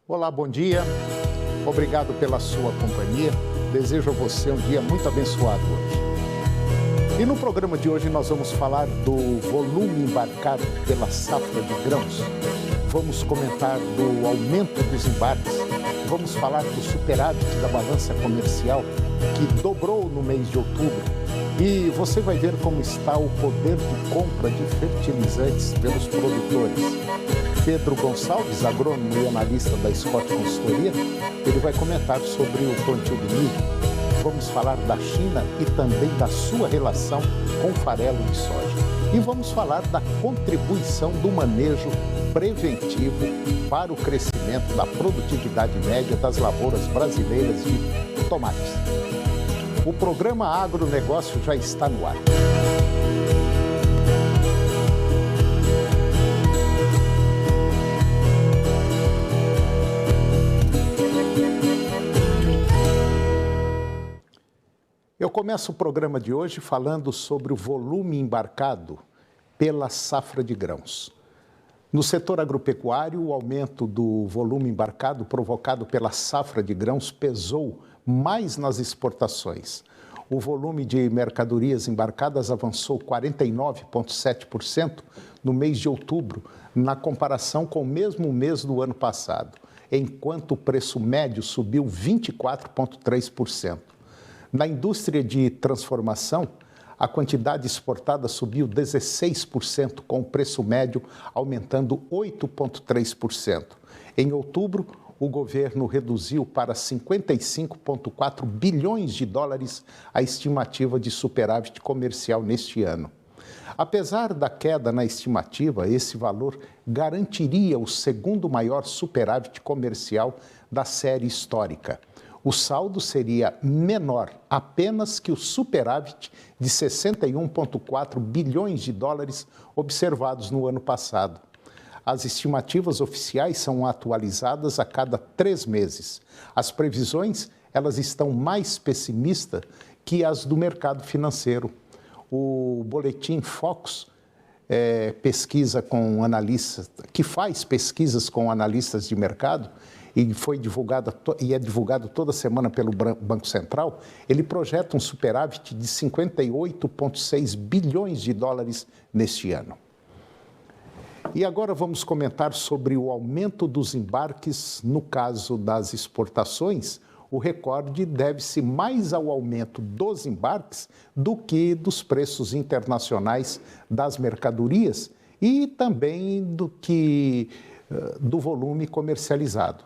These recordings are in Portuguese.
Olá, bom dia. Obrigado pela sua companhia. Desejo a você um dia muito abençoado hoje. E no programa de hoje nós vamos falar do volume embarcado pela safra de grãos. Vamos comentar do aumento dos embarques. Vamos falar do superávit da balança comercial, que dobrou no mês de outubro. E você vai ver como está o poder de compra de fertilizantes pelos produtores. Pedro Gonçalves, agrônomo e analista da Scott Consultoria, ele vai comentar sobre o plantio do milho. Vamos falar da China e também da sua relação com o farelo de soja. E vamos falar da contribuição do manejo preventivo para o crescimento da produtividade média das lavouras brasileiras de tomates. O programa Agronegócio já está no ar. Eu começo o programa de hoje falando sobre o volume embarcado pela safra de grãos. No setor agropecuário, o aumento do volume embarcado provocado pela safra de grãos pesou mais nas exportações. O volume de mercadorias embarcadas avançou 49,7% no mês de outubro, na comparação com o mesmo mês do ano passado, enquanto o preço médio subiu 24,3%. Na indústria de transformação, a quantidade exportada subiu 16%, com o preço médio aumentando 8,3%. Em outubro, o governo reduziu para 55,4 bilhões de dólares a estimativa de superávit comercial neste ano. Apesar da queda na estimativa, esse valor garantiria o segundo maior superávit comercial da série histórica. O saldo seria menor apenas que o superávit de 61,4 bilhões de dólares observados no ano passado. As estimativas oficiais são atualizadas a cada 3 meses. As previsões, elas estão mais pessimistas que as do mercado financeiro. O boletim Focus pesquisa com analistas, que faz pesquisas com analistas de mercado, e é divulgado toda semana pelo Banco Central, ele projeta um superávit de 58,6 bilhões de dólares neste ano. E agora vamos comentar sobre o aumento dos embarques no caso das exportações. O recorde deve-se mais ao aumento dos embarques do que dos preços internacionais das mercadorias e também do volume comercializado.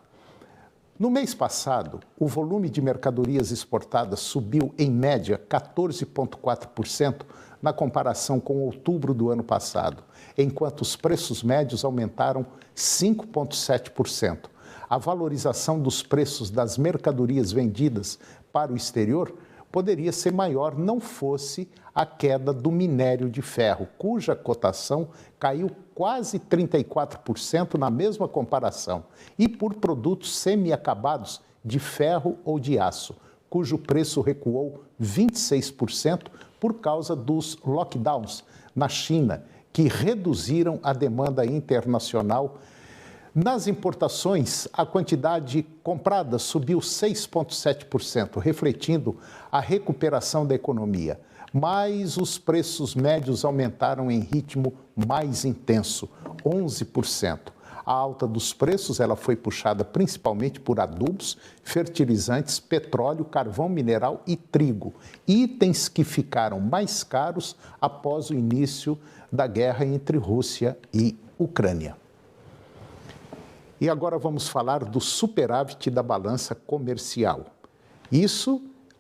No mês passado, o volume de mercadorias exportadas subiu em média 14,4% na comparação com outubro do ano passado, enquanto os preços médios aumentaram 5,7%. A valorização dos preços das mercadorias vendidas para o exterior poderia ser maior não fosse a queda do minério de ferro, cuja cotação caiu quase 34% na mesma comparação, e por produtos semi-acabados de ferro ou de aço, cujo preço recuou 26% por causa dos lockdowns na China, que reduziram a demanda internacional. Nas importações, a quantidade comprada subiu 6,7%, refletindo a recuperação da economia. Mas os preços médios aumentaram em ritmo mais intenso, 11%. A alta dos preços ela foi puxada principalmente por adubos, fertilizantes, petróleo, carvão mineral e trigo, itens que ficaram mais caros após o início da guerra entre Rússia e Ucrânia. E agora vamos falar do superávit da balança comercial.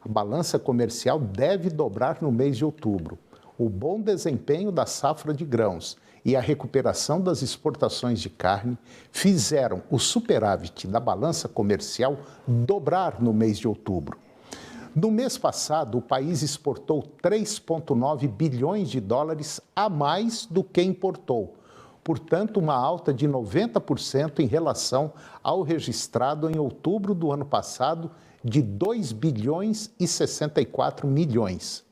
A balança comercial deve dobrar no mês de outubro. O bom desempenho da safra de grãos e a recuperação das exportações de carne fizeram o superávit da balança comercial dobrar no mês de outubro. No mês passado, o país exportou 3,9 bilhões de dólares a mais do que importou. Portanto, uma alta de 90% em relação ao registrado em outubro do ano passado, de 2 bilhões e 64 milhões.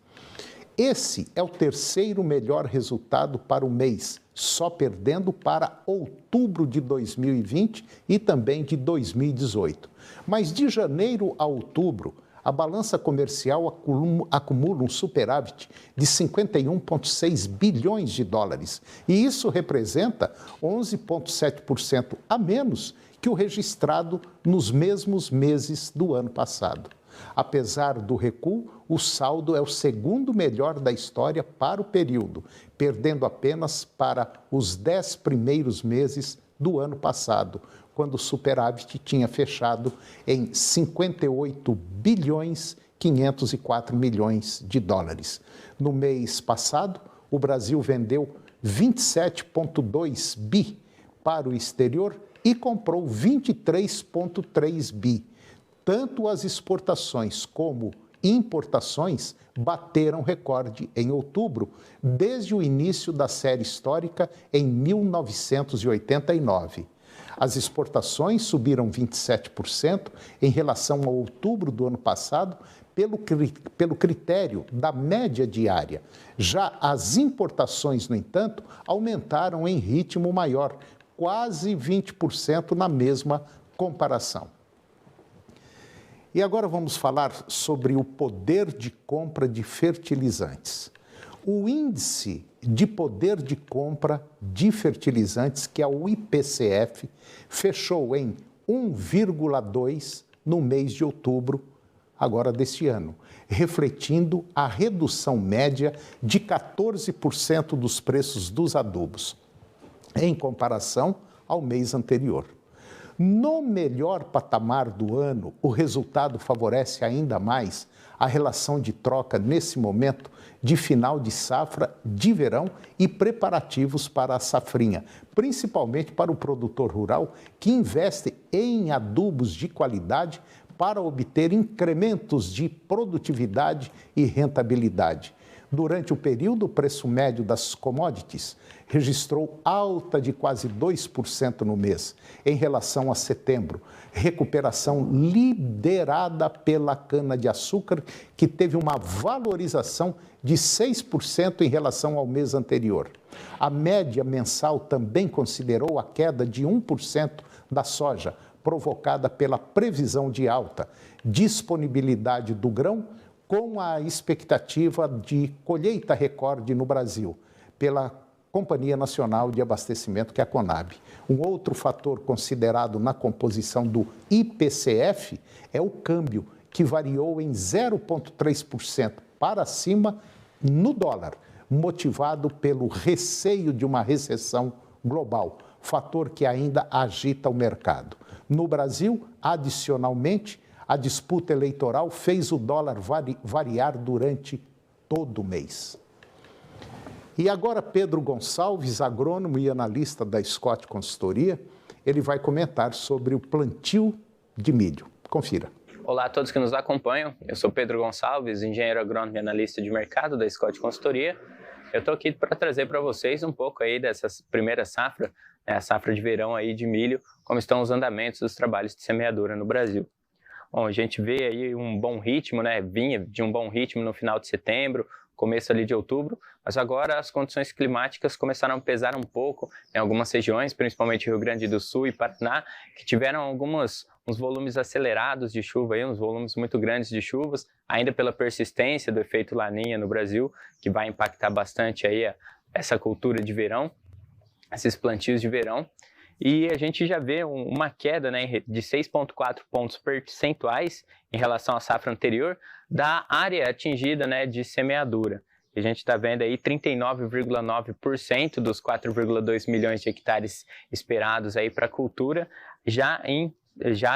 Esse é o terceiro melhor resultado para o mês, só perdendo para outubro de 2020 e também de 2018. Mas de janeiro a outubro, a balança comercial acumula um superávit de 51,6 bilhões de dólares. E isso representa 11,7% a menos que o registrado nos mesmos meses do ano passado. Apesar do recuo, o saldo é o segundo melhor da história para o período, perdendo apenas para os 10 primeiros meses do ano passado, quando o superávit tinha fechado em 58 bilhões 504 milhões de dólares. No mês passado, o Brasil vendeu 27,2 bi para o exterior e comprou 23,3 bi. Tanto as exportações como importações bateram recorde em outubro, desde o início da série histórica em 1989. As exportações subiram 27% em relação a outubro do ano passado, pelo critério da média diária. Já as importações, no entanto, aumentaram em ritmo maior, quase 20% na mesma comparação. E agora vamos falar sobre o poder de compra de fertilizantes. O índice de poder de compra de fertilizantes, que é o IPCF, fechou em 1,2 no mês de outubro, agora deste ano, refletindo a redução média de 14% dos preços dos adubos, em comparação ao mês anterior. No melhor patamar do ano, o resultado favorece ainda mais a relação de troca nesse momento de final de safra de verão e preparativos para a safrinha, principalmente para o produtor rural que investe em adubos de qualidade para obter incrementos de produtividade e rentabilidade. Durante o período, o preço médio das commodities registrou alta de quase 2% no mês, em relação a setembro, recuperação liderada pela cana-de-açúcar, que teve uma valorização de 6% em relação ao mês anterior. A média mensal também considerou a queda de 1% da soja, provocada pela previsão de alta disponibilidade do grão, com a expectativa de colheita recorde no Brasil, pela Companhia Nacional de Abastecimento, que é a Conab. Um outro fator considerado na composição do IPCF é o câmbio, que variou em 0,3% para cima no dólar, motivado pelo receio de uma recessão global, fator que ainda agita o mercado. No Brasil, adicionalmente, a disputa eleitoral fez o dólar variar durante todo o mês. E agora Pedro Gonçalves, agrônomo e analista da Scott Consultoria, ele vai comentar sobre o plantio de milho. Confira. Olá a todos que nos acompanham, eu sou Pedro Gonçalves, engenheiro agrônomo e analista de mercado da Scott Consultoria. Eu estou aqui para trazer para vocês um pouco aí dessa primeira safra, a safra de verão aí de milho, como estão os andamentos dos trabalhos de semeadura no Brasil. Bom, a gente vê aí um bom ritmo, vinha de um bom ritmo no final de setembro, começo ali de outubro, mas agora as condições climáticas começaram a pesar um pouco em algumas regiões, principalmente Rio Grande do Sul e Paraná, que tiveram uns volumes acelerados de chuva, uns volumes muito grandes de chuvas, ainda pela persistência do efeito Laninha no Brasil, que vai impactar bastante aí essa cultura de verão, esses plantios de verão. E a gente já vê uma queda de 6,4 pontos percentuais em relação à safra anterior da área atingida de semeadura. A gente está vendo aí 39,9% dos 4,2 milhões de hectares esperados aí para a cultura já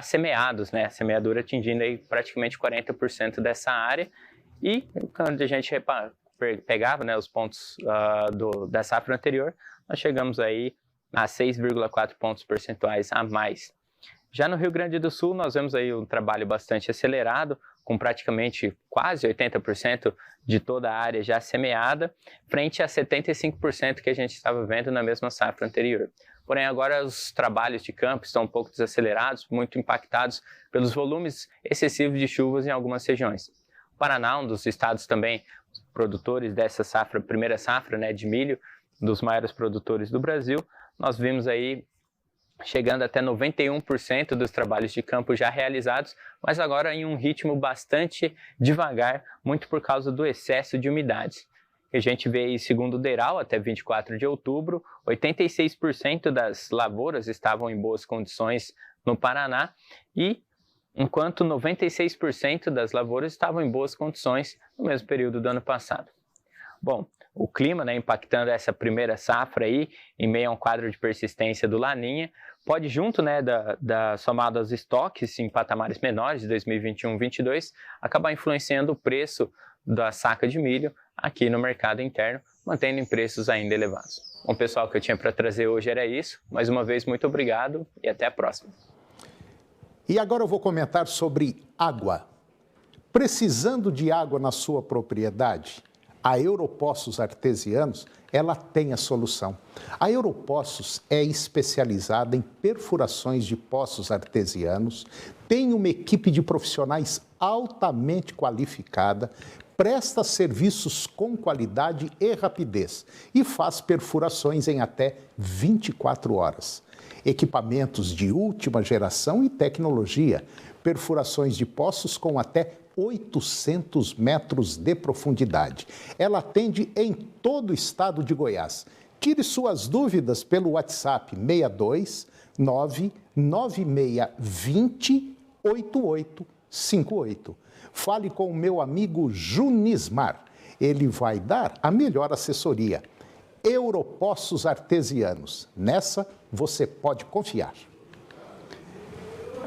semeados, a semeadura atingindo aí praticamente 40% dessa área. E quando a gente pegava os pontos da safra anterior, nós chegamos aí a 6,4 pontos percentuais a mais. Já no Rio Grande do Sul, nós vemos aí um trabalho bastante acelerado, com praticamente quase 80% de toda a área já semeada, frente a 75% que a gente estava vendo na mesma safra anterior. Porém, agora os trabalhos de campo estão um pouco desacelerados, muito impactados pelos volumes excessivos de chuvas em algumas regiões. O Paraná, um dos estados também produtores dessa safra, primeira safra, né, de milho, dos maiores produtores do Brasil. Nós vimos aí chegando até 91% dos trabalhos de campo já realizados, mas agora em um ritmo bastante devagar, muito por causa do excesso de umidades. A gente vê aí, segundo o DERAL, até 24 de outubro, 86% das lavouras estavam em boas condições no Paraná, e enquanto 96% das lavouras estavam em boas condições no mesmo período do ano passado. Bom, o clima, né, impactando essa primeira safra aí, em meio a um quadro de persistência do Laninha, pode, junto, né, somado aos estoques em patamares menores de 2021-22, acabar influenciando o preço da saca de milho aqui no mercado interno, mantendo em preços ainda elevados. Bom, pessoal, o que eu tinha para trazer hoje era isso. Mais uma vez, muito obrigado e até a próxima. E agora eu vou comentar sobre água. Precisando de água na sua propriedade, a Europoços Artesianos, ela tem a solução. A Europoços é especializada em perfurações de poços artesianos, tem uma equipe de profissionais altamente qualificada, presta serviços com qualidade e rapidez e faz perfurações em até 24 horas. Equipamentos de última geração e tecnologia, perfurações de poços com até 800 metros de profundidade. Ela atende em todo o estado de Goiás. Tire suas dúvidas pelo WhatsApp 62 99620 8858. Fale com o meu amigo Junismar. Ele vai dar a melhor assessoria. Europoços Artesianos. Nessa você pode confiar.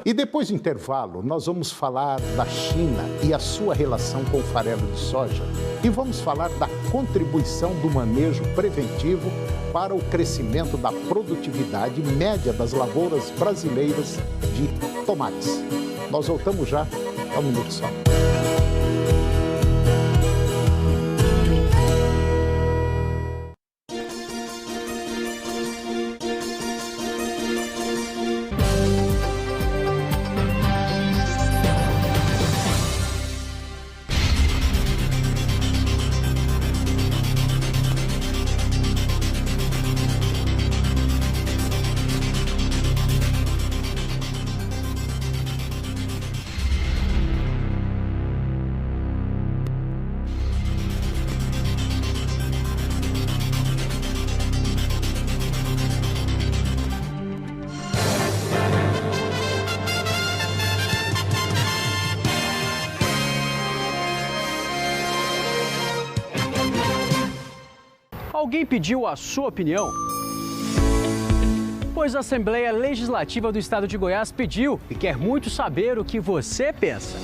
E depois do intervalo, nós vamos falar da China e a sua relação com o farelo de soja. E vamos falar da contribuição do manejo preventivo para o crescimento da produtividade média das lavouras brasileiras de tomates. Nós voltamos já a um minuto só. Alguém pediu a sua opinião? Pois a Assembleia Legislativa do Estado de Goiás pediu e quer muito saber o que você pensa.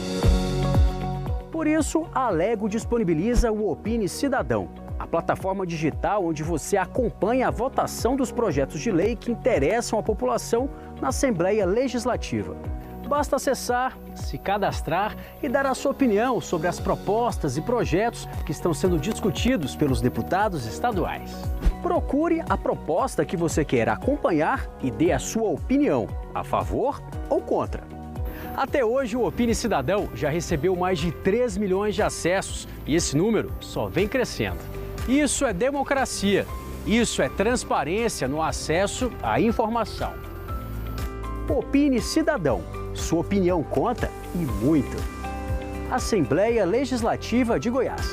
Por isso, a Alego disponibiliza o Opine Cidadão, a plataforma digital onde você acompanha a votação dos projetos de lei que interessam a população na Assembleia Legislativa. Basta acessar, se cadastrar e dar a sua opinião sobre as propostas e projetos que estão sendo discutidos pelos deputados estaduais. Procure a proposta que você quer acompanhar e dê a sua opinião, a favor ou contra. Até hoje, o Opine Cidadão já recebeu mais de 3 milhões de acessos e esse número só vem crescendo. Isso é democracia, isso é transparência no acesso à informação. Opine Cidadão. Sua opinião conta e muito. Assembleia Legislativa de Goiás.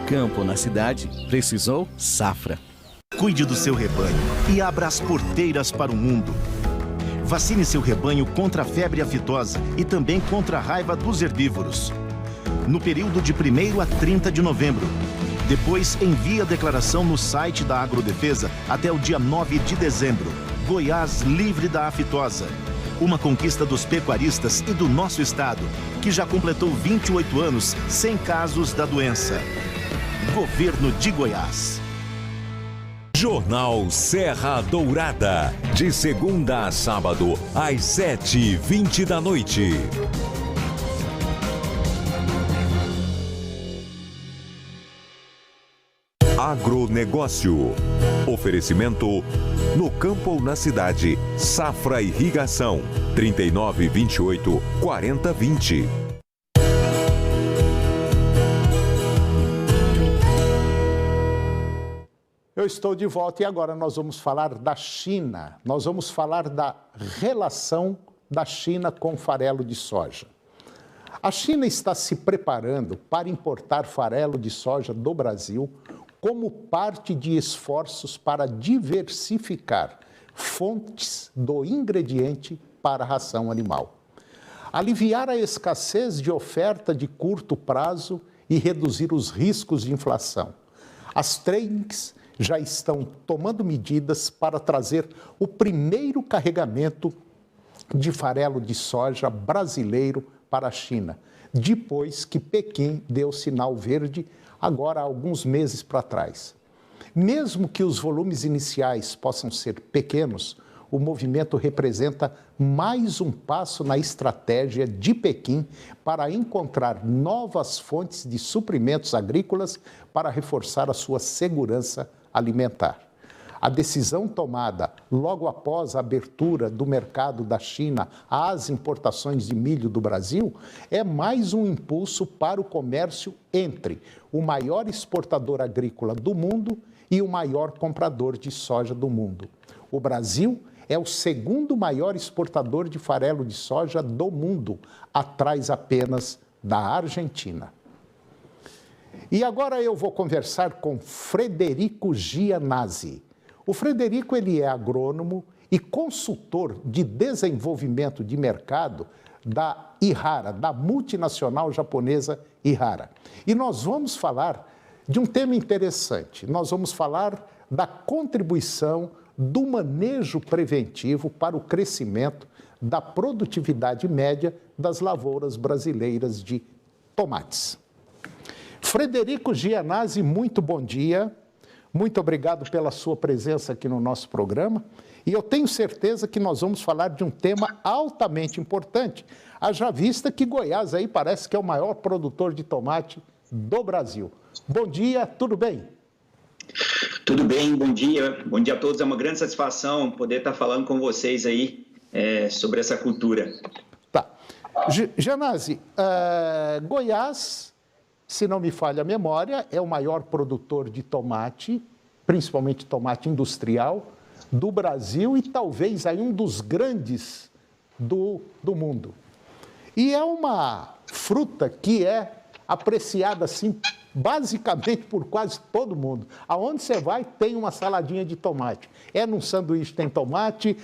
Campo ou na cidade, precisou Safra. Cuide do seu rebanho e abra as porteiras para o mundo. Vacine seu rebanho contra a febre aftosa e também contra a raiva dos herbívoros. No período de 1º a 30 de novembro. Depois, envie a declaração no site da Agrodefesa até o dia 9 de dezembro. Goiás livre da aftosa. Uma conquista dos pecuaristas e do nosso estado, que já completou 28 anos sem casos da doença. Governo de Goiás. Jornal Serra Dourada, de segunda a sábado, às 7h20 da noite. Agronegócio. Oferecimento no campo ou na cidade. Safra Irrigação. 3928-4020. Eu estou de volta e agora nós vamos falar da China. Nós vamos falar da relação da China com o farelo de soja. A China está se preparando para importar farelo de soja do Brasil como parte de esforços para diversificar fontes do ingrediente para a ração animal. Aliviar a escassez de oferta de curto prazo e reduzir os riscos de inflação. As tradings já estão tomando medidas para trazer o primeiro carregamento de farelo de soja brasileiro para a China, depois que Pequim deu sinal verde agora há alguns meses para trás. Mesmo que os volumes iniciais possam ser pequenos, o movimento representa mais um passo na estratégia de Pequim para encontrar novas fontes de suprimentos agrícolas para reforçar a sua segurança alimentar. A decisão tomada logo após a abertura do mercado da China às importações de milho do Brasil é mais um impulso para o comércio entre o maior exportador agrícola do mundo e o maior comprador de soja do mundo. O Brasil é o segundo maior exportador de farelo de soja do mundo, atrás apenas da Argentina. E agora eu vou conversar com Frederico Gianazzi. O Frederico ele é agrônomo e consultor de desenvolvimento de mercado da Ihara, da multinacional japonesa Ihara. E nós vamos falar de um tema interessante. Nós vamos falar da contribuição do manejo preventivo para o crescimento da produtividade média das lavouras brasileiras de tomates. Frederico Gianazzi, muito bom dia. Muito obrigado pela sua presença aqui no nosso programa. E eu tenho certeza que nós vamos falar de um tema altamente importante, haja vista que Goiás aí parece que é o maior produtor de tomate do Brasil. Bom dia, tudo bem? Tudo bem, bom dia. Bom dia a todos. É uma grande satisfação poder estar falando com vocês aí sobre essa cultura. Tá. Gianazzi, Goiás, se não me falha a memória, é o maior produtor de tomate, principalmente tomate industrial, do Brasil e talvez aí um dos grandes do mundo. E é uma fruta que é apreciada assim basicamente por quase todo mundo. Aonde você vai, tem uma saladinha de tomate. É num sanduíche tem tomate,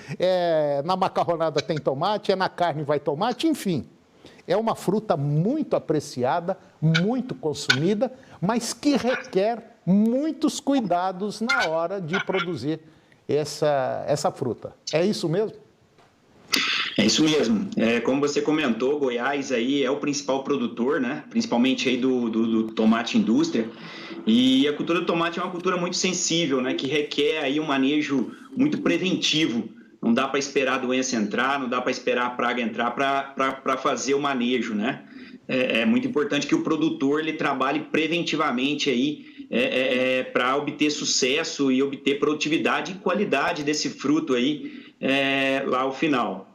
na macarronada tem tomate, na carne vai tomate, enfim. É uma fruta muito apreciada, muito consumida, mas que requer muitos cuidados na hora de produzir essa fruta. É isso mesmo? É isso mesmo. Como você comentou, Goiás aí é o principal produtor, né? Principalmente aí do tomate indústria. E a cultura do tomate é uma cultura muito sensível, né? Que requer aí um manejo muito preventivo. Não dá para esperar a doença entrar, não dá para esperar a praga entrar para fazer o manejo, né? É muito importante que o produtor ele trabalhe preventivamente aí para obter sucesso e obter produtividade e qualidade desse fruto aí lá ao final.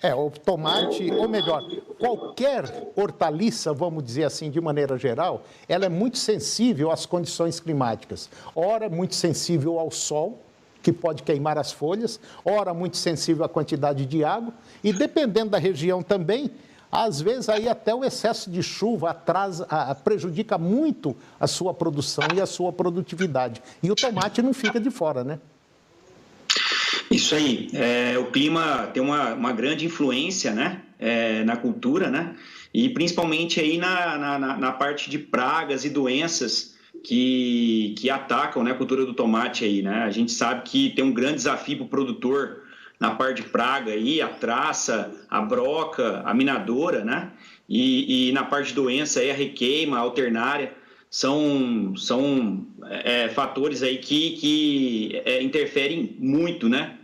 O tomate, ou melhor, qualquer hortaliça, vamos dizer assim, de maneira geral, ela é muito sensível às condições climáticas. Ora, muito sensível ao sol, que pode queimar as folhas, ora, muito sensível à quantidade de água, e dependendo da região também, às vezes aí até o excesso de chuva prejudica muito a sua produção e a sua produtividade. E o tomate não fica de fora, né? Isso aí, o clima tem uma grande influência, né, na cultura, né, e principalmente aí na parte de pragas e doenças que atacam, né, a cultura do tomate aí, né. A gente sabe que tem um grande desafio para o produtor na parte de praga aí, a traça, a broca, a minadora, né, e na parte de doença aí a requeima, a alternária. são fatores aí que interferem muito, né,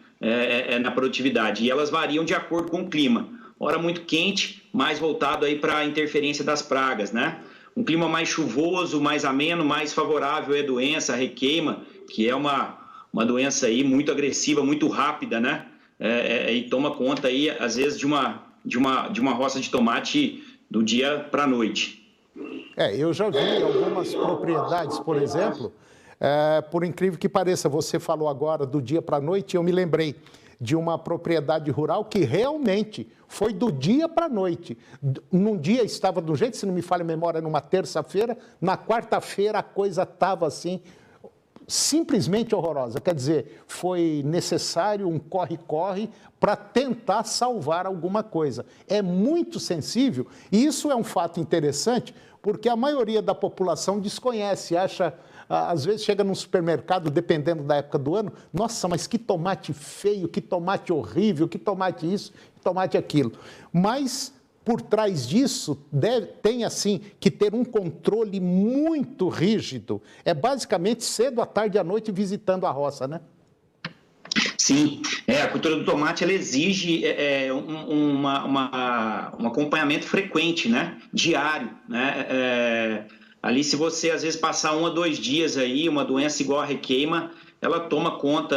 na produtividade, e elas variam de acordo com o clima. Hora muito quente, mais voltado aí para a interferência das pragas, né? Um clima mais chuvoso, mais ameno, mais favorável à doença, a requeima, que é uma doença aí muito agressiva, muito rápida, né? E toma conta aí, às vezes, de uma roça de tomate do dia para a noite. Eu já vi algumas propriedades, por exemplo, por incrível que pareça, você falou agora do dia para a noite, eu me lembrei de uma propriedade rural que realmente foi do dia para a noite. Num dia estava de um jeito, se não me falha a memória, numa terça-feira, na quarta-feira a coisa estava assim, simplesmente horrorosa. Quer dizer, foi necessário um corre-corre para tentar salvar alguma coisa. É muito sensível, e isso é um fato interessante, porque a maioria da população desconhece, acha... Às vezes chega num supermercado, dependendo da época do ano, nossa, mas que tomate feio, que tomate horrível, que tomate isso, que tomate aquilo. Mas, por trás disso, tem, assim, que ter um controle muito rígido. É basicamente cedo, à tarde e à noite visitando a roça, né? Sim, a cultura do tomate ela exige um acompanhamento frequente, né? Diário, né? Ali, se você, às vezes, passar 1 a 2 dias aí, uma doença igual a requeima, ela toma conta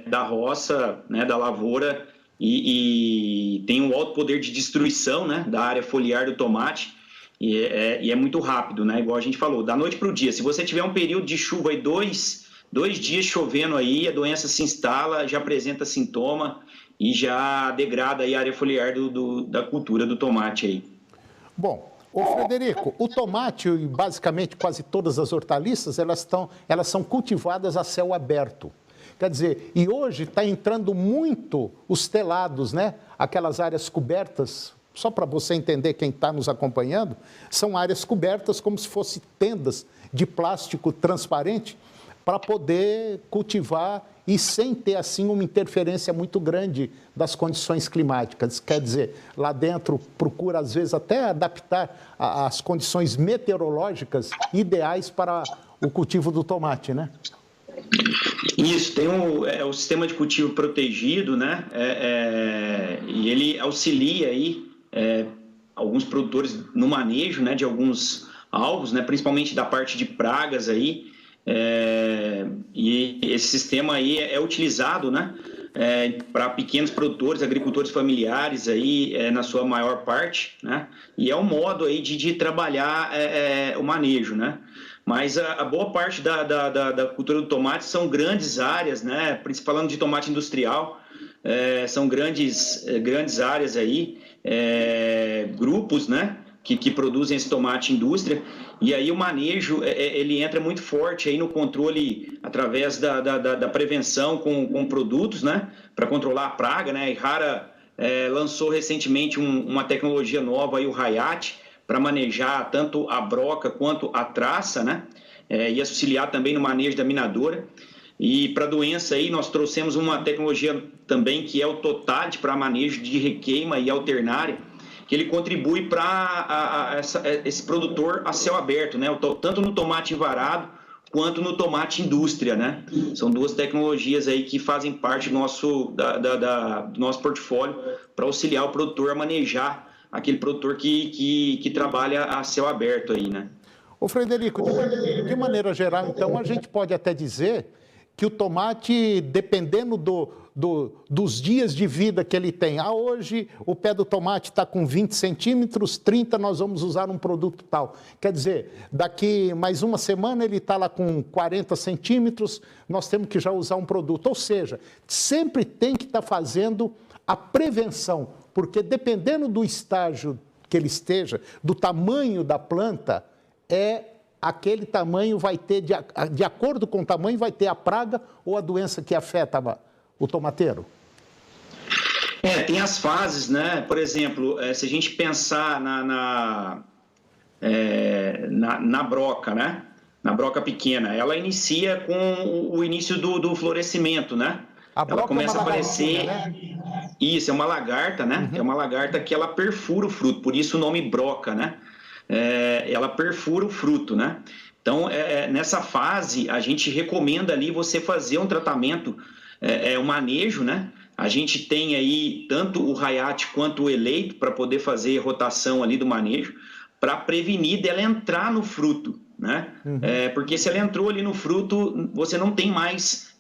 da roça, né, da lavoura, e tem um alto poder de destruição, né, da área foliar do tomate, e é muito rápido, né, igual a gente falou, da noite para o dia. Se você tiver um período de chuva e 2 dias chovendo aí, a doença se instala, já apresenta sintoma e já degrada aí a área foliar da cultura do tomate aí. Bom, ô Frederico, o tomate e basicamente quase todas as hortaliças, elas são cultivadas a céu aberto. Quer dizer, e hoje está entrando muito os telados, né? Aquelas áreas cobertas, só para você entender quem está nos acompanhando, são áreas cobertas como se fossem tendas de plástico transparente para poder cultivar e sem ter, assim, uma interferência muito grande das condições climáticas. Quer dizer, lá dentro procura, às vezes, até adaptar as condições meteorológicas ideais para o cultivo do tomate, né? Isso, tem o sistema de cultivo protegido, né? E ele auxilia aí alguns produtores no manejo, né, de alguns alvos, né, principalmente da parte de pragas aí. E esse sistema aí é utilizado, né, para pequenos produtores, agricultores familiares aí, na sua maior parte, né, e é um modo aí de trabalhar o manejo, né. Mas a boa parte da cultura do tomate são grandes áreas, né, falando de tomate industrial, são grandes áreas aí, grupos, né, que produzem esse tomate indústria, e aí o manejo ele entra muito forte aí no controle através da prevenção com produtos, né, para controlar a praga, né. A Yara lançou recentemente uma tecnologia nova aí, o Hayat, para manejar tanto a broca quanto a traça, né, e auxiliar também no manejo da minadora. E para doença aí nós trouxemos uma tecnologia também que é o Totate para manejo de requeima e alternária, que ele contribui para esse produtor a céu aberto, né? Tanto no tomate envarado quanto no tomate indústria, né? São duas tecnologias aí que fazem parte do nosso portfólio para auxiliar o produtor a manejar aquele produtor que trabalha a céu aberto aí, né? Ô Frederico, de maneira geral, então, a gente pode até dizer que o tomate, dependendo dos dias de vida que ele tem. Hoje o pé do tomate está com 20 centímetros, 30 nós vamos usar um produto tal. Quer dizer, daqui mais uma semana ele está lá com 40 centímetros, nós temos que já usar um produto. Ou seja, sempre tem que estar fazendo a prevenção, porque dependendo do estágio que ele esteja, do tamanho da planta, aquele tamanho vai ter, de acordo com o tamanho, vai ter a praga ou a doença que afeta o tomateiro? Tem as fases, né? Por exemplo, se a gente pensar na broca, né? Na broca pequena, ela inicia com o início do florescimento, né? Ela começa a aparecer... Né? Isso, é uma lagarta, né? É uma lagarta que ela perfura o fruto, por isso o nome broca, né? ela perfura o fruto, né? Então, nessa fase, a gente recomenda ali você fazer um tratamento, um manejo, né? A gente tem aí tanto o Hayat quanto o eleito para poder fazer rotação ali do manejo, para prevenir dela entrar no fruto, né? Porque se ela entrou ali no fruto, você não tem mais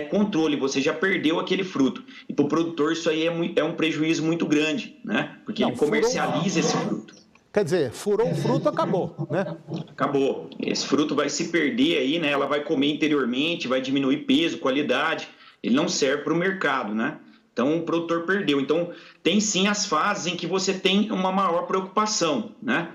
controle, você já perdeu aquele fruto. E para o produtor isso aí é um prejuízo muito grande, né? Porque ele comercializa esse fruto. Quer dizer, furou o fruto, acabou, né? Acabou. Esse fruto vai se perder aí, né? Ela vai comer interiormente, vai diminuir peso, qualidade. Ele não serve para o mercado, né? Então, o produtor perdeu. Então, tem sim as fases em que você tem uma maior preocupação, né?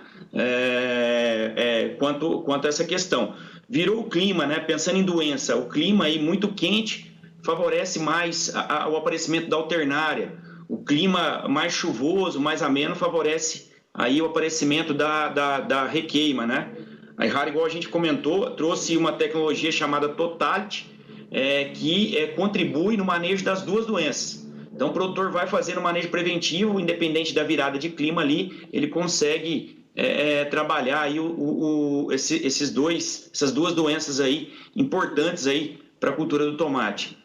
Quanto a essa questão. Virou o clima, né? Pensando em doença, o clima aí muito quente favorece mais o aparecimento da alternária. O clima mais chuvoso, mais ameno, favorece aí o aparecimento da requeima, né? A Errara, igual a gente comentou, trouxe uma tecnologia chamada Totality, que contribui no manejo das duas doenças. Então, o produtor vai fazendo manejo preventivo, independente da virada de clima ali, ele consegue trabalhar aí essas duas doenças aí importantes aí para a cultura do tomate.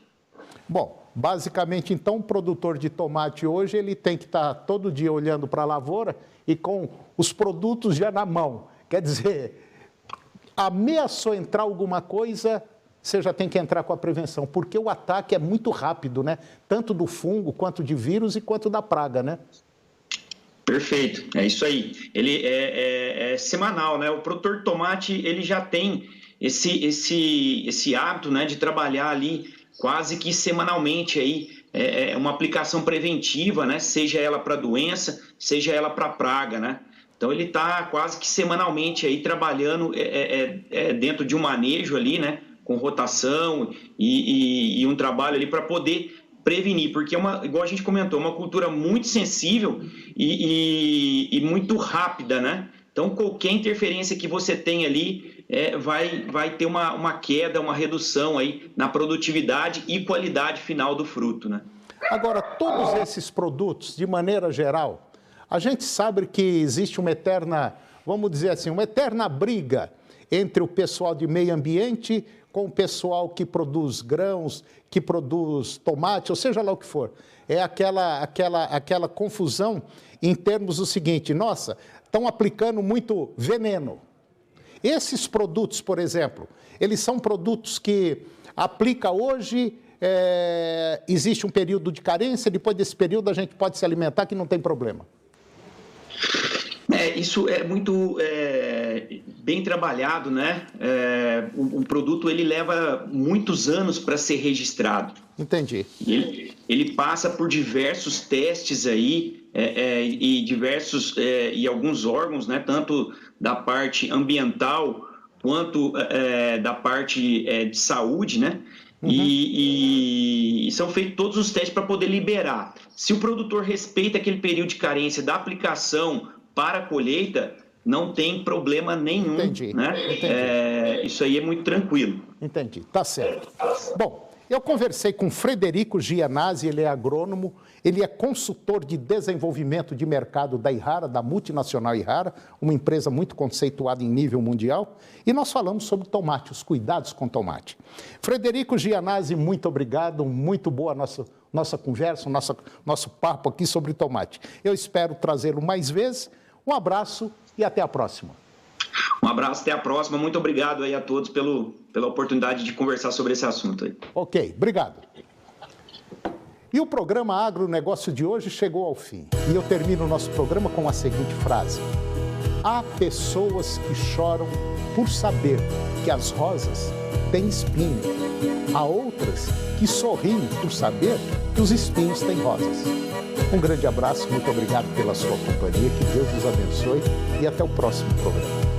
Bom, basicamente, então, o produtor de tomate hoje, ele tem que estar todo dia olhando para a lavoura e com os produtos já na mão. Quer dizer, ameaçou entrar alguma coisa, você já tem que entrar com a prevenção, porque o ataque é muito rápido, né? Tanto do fungo, quanto de vírus e quanto da praga, né? Perfeito, é isso aí. Ele é semanal, né? O produtor de tomate, ele já tem esse hábito, né, de trabalhar ali quase que semanalmente aí, uma aplicação preventiva, né? Seja ela para doença, seja ela para praga, né? Então ele está quase que semanalmente aí trabalhando dentro de um manejo ali, né? Com rotação e um trabalho ali para poder prevenir, porque igual a gente comentou, uma cultura muito sensível e muito rápida, né? Então qualquer interferência que você tem ali vai ter uma queda, uma redução aí na produtividade e qualidade final do fruto, né? Agora, todos esses produtos, de maneira geral, a gente sabe que existe uma eterna, vamos dizer assim, uma eterna briga entre o pessoal de meio ambiente com o pessoal que produz grãos, que produz tomate, ou seja lá o que for. É aquela confusão em termos do seguinte, nossa, estão aplicando muito veneno. Esses produtos, por exemplo, eles são produtos que aplica hoje, existe um período de carência, depois desse período a gente pode se alimentar que não tem problema. Isso é muito bem trabalhado, né? O produto ele leva muitos anos para ser registrado. Entendi. Ele passa por diversos testes aí e alguns órgãos, né? Tanto da parte ambiental quanto da parte de saúde, né? Uhum. E são feitos todos os testes para poder liberar. Se o produtor respeita aquele período de carência da aplicação para a colheita, não tem problema nenhum. Entendi. Né? Entendi. Isso aí é muito tranquilo. Entendi, tá certo. Bom, eu conversei com Frederico Gianazzi, ele é agrônomo, ele é consultor de desenvolvimento de mercado da Errara, da multinacional Errara, uma empresa muito conceituada em nível mundial, e nós falamos sobre tomate, os cuidados com tomate. Frederico Gianazzi, muito obrigado, muito boa nossa conversa, nosso papo aqui sobre tomate. Eu espero trazê-lo mais vezes. Um abraço e até a próxima. Um abraço, até a próxima. Muito obrigado aí a todos pela oportunidade de conversar sobre esse assunto aí. Ok, obrigado. E o programa Agronegócio de hoje chegou ao fim. E eu termino o nosso programa com a seguinte frase. Há pessoas que choram por saber que as rosas têm espinho. Há outras que sorriem por saber que os espinhos têm rosas. Um grande abraço, muito obrigado pela sua companhia, que Deus nos abençoe e até o próximo programa.